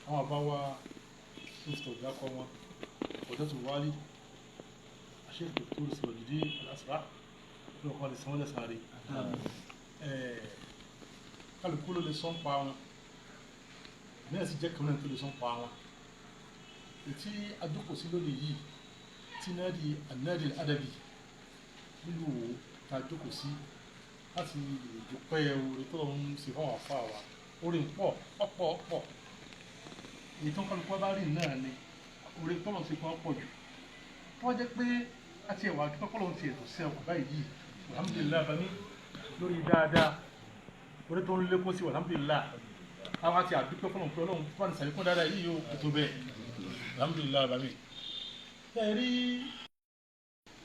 àwọn àbá wa mr ọ̀gákọ wọn ọ̀dọ́ tó wálé àṣẹ́kù tó lè sọ̀rọ̀ dídí aláṣà ló kọ́ lè sanwó lẹ́sàn rí kálukú ló lè sọ́n pa wọn ní ẹ̀sìn jẹ́ kàmínà tó lè sọ́n pa wọn ètí adókòsí lónìí yìí tí náàdì ànáàdì àdàbì nílùú Òwò ta adókòsí láti dúpẹ́ orí tó ń ṣe fún àwọn afá wa orí pọ̀ ọ̀pọ̀ èyí tó ń kálukú bá rí náà ni orí tọ́lọ̀ sí kan pọ̀ jù wọ́n jẹ́ pé àti ẹ̀wà akíkọ́ kọ́lọ̀ ti ètò sí ọkọ̀ báyìí yìí alhamdulillah bami lórí dáadáa orí tó ń lékún sí alhamdulillah àwọn àti àdúpẹ́ kọ́lọ̀ pé ọlọ́run fún àti sàlékún dáadáa yìí yóò ètò bẹ́ẹ̀ alhamdulillah bami ẹ rí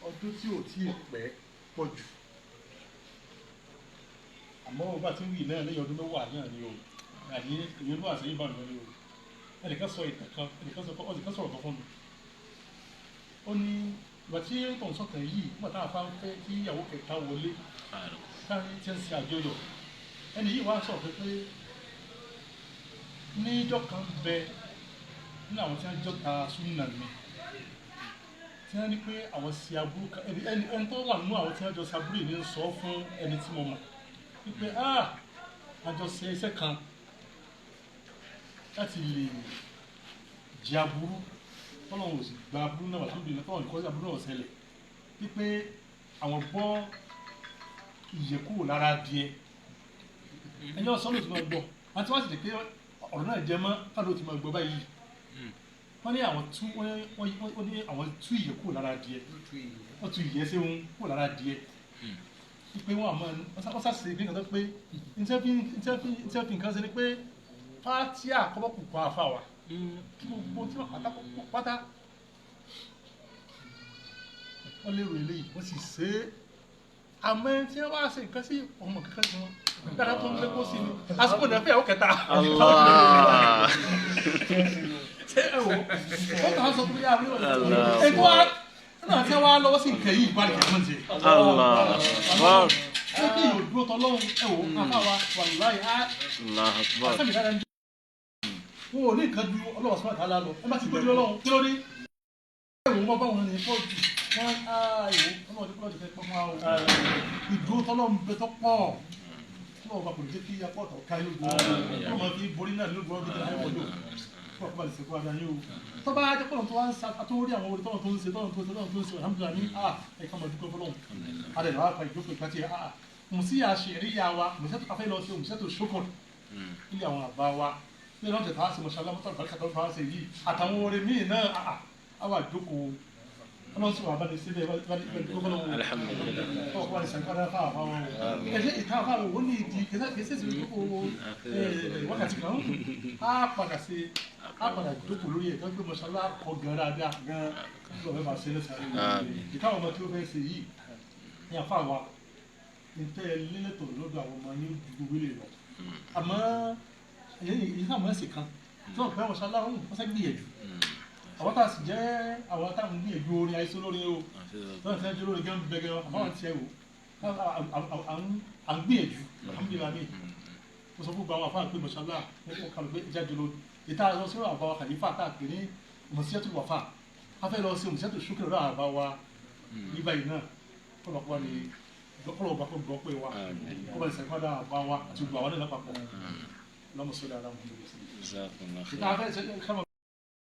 ọdún tí ò tí ì pẹ́ pọ̀ jù àmọ́ ọba tí ń wí náà lẹ́yìn ọdún mẹ́wàá náà ni o àyè ìyẹn ló àṣeyìn bá mi lọ ni o ẹnìkan sọ ìtàn kan ẹnìkan sọ̀rọ̀ kan fún mi ó ní ìgbà tí tòun sọ̀tàn yìí nígbà táwọn afá ń fẹ́ kí ìyàwó kẹta wọlé káàrin tí ń ṣe àjọyọ̀ ẹni yìí wá sọ̀rọ̀ pé níjọ́ kan bẹ nínú àwọn tí wọ́n jọ́ta súnà mi tí wọ́n ní pé àwọn ṣe aburú ẹni tó wà nínú àwọn tí wọ́n jọ ṣe aburú yìí ń sọ fún ẹni tí mo mọ̀ wípé àjọ ṣe iṣẹ́ kan láti lè jẹ aburú tọ́lọ́wọ́ sì gba aburú náà tó bìnrin tọ́wọ́ nìkan aburú náà ṣẹlẹ̀ wípé àwọn bọ́ ìyẹ̀kúrò lára díẹ̀ ẹni ọ̀sán ló ti máa gbọ́ àti wọ́n sì lè pé ọ̀rọ̀ náà jẹ mọ́ káàdó ti máa gbọ́ báyìí wọ́n ní àwọn tú ìyẹ̀kúrò lára díẹ̀ wọ́n tú ìyẹ́ sí wọn kúrò lára díẹ̀ wípé wọ́n àmọ́ wọ́n sàṣe bí nǹkan tó pé iṣẹ́ fi nǹkan ṣe ni pé pátí àkọ́bọ̀ kùkọ́ àfa wa kí gbogbo tí wọ́n pátá wọ́n lérò eléyìí wọ́n sì ṣe é àmọ́ tí wọ́n wá ṣe nǹkan sí ọmọ kankan sí wọn dáadáa tó ń lé kó sí ni àsìkò náà fẹ́ àwọn kẹta ṣé ẹ wò ó kàn án sọ pé yára rí ọ̀rọ̀ ètò wa náà tí wọ́n wá lọ́wọ́ sí nǹkan yìí ìbálẹ̀ kẹ̀kẹ́ mọ́ ṣe ṣé kí yóò dúró tọ́lọ́run ẹ wò káfá wa wàlúwàyí á àṣàmì dáadáa ń jẹ́ wọn ò ní nǹkan ju ọlọ́wọ́ sọ́mọ́ ìtàlá lọ ẹ má ti gbójú ọlọ́run kí ló dé ẹ̀wò wọn bá wọn ní fọ́ọ̀tù wọn ìwò ọlọ́run fẹ́ pọ́ fún wa ìdúró tọ́lọ́run bẹ tó pọ̀ ọlọ́run bá kò ní jẹ́ kí apọ̀ ọ̀tọ̀ ká yóò dúró ọlọ́run máa fi borí náà lóògùn ọdún tó láyé wọlé o fún àkọ́bà lè ṣèkú adá yóò tó bá jẹ́ pọ̀lọ̀ tó wá ń sa àtúwórí àwọn orí tọ́lọ̀ tó ń ṣe alhamdulillah ní ẹ̀ka mọ̀ dúpẹ́ fọlọ́run adẹ̀ làwọn apá ìjókòó ìpàtì mùsí àṣẹríyà wa mùsẹ́tò afẹ́ lọ sí mùsẹ́tò ṣókòrò ilé àwọn àbá wa ní ìrántí tàwa sí mọ̀ṣálá mọ́tò àbáríkà tó ń fa ṣe yìí àtàwọn orí míì náà àwà jókòó ọlọ́run sì wà bá ní síbẹ̀ ọkọ̀ àti sàǹkárá fáwọn àwọn ẹ̀ṣẹ́ ìta fáwọn òun ní ìdí kẹsẹ̀ sí jókòó wákàtí kan á padà jókòó lórí ẹ̀ tó ń gbé mọ̀ṣálá kọ gan dáadáa gan lọ́wọ́ bá ṣe lẹ́sàárẹ̀ ìtàwọn ọmọ tí ó fẹ́ ṣe yìí ní àfáàwà ìtẹ́ lílẹ̀tọ̀ lọ́dọ̀ àwọn ọmọ ní gbogbo ilé lọ àmọ́ èyí náà mọ̀ ẹ́sì kan tí wọ́n fẹ́ mọ̀ṣálá ọ̀hún wọ́n sẹ́ gbìyànjú àwọn tá a sì jẹ́ àwọn táwọn gbìyànjú orin àìsí olórí o lọ́nà tí wọ́n jẹ́ olórí gẹ́gẹ́ bẹ́gẹ́ àmọ́ àwọn tiẹ̀ wò à ń gbìyànjú alhamdulillah mi mo sọ fún gbogbo àwọn afáà pé mọ̀ṣálá wọ́n kàlù pé ìjáde lọ ìta lọ sí àbáwá kàlífà tá a pè ní mọ̀síyẹ́tù wàfà a fẹ́ lọ sí mọ̀síyẹ́tù ṣúkẹ́ lọ́dọ̀ àbáwá nígbà yìí náà kọ́lọ́pọ̀ ni ọ̀pọ̀lọpọ̀ kó gbọ́ pé wa kó bá ìsẹ̀kọ́ dá àbáwá àti gbogbo àwọn náà lápapọ̀ lọ́mọ sódà aláwọ̀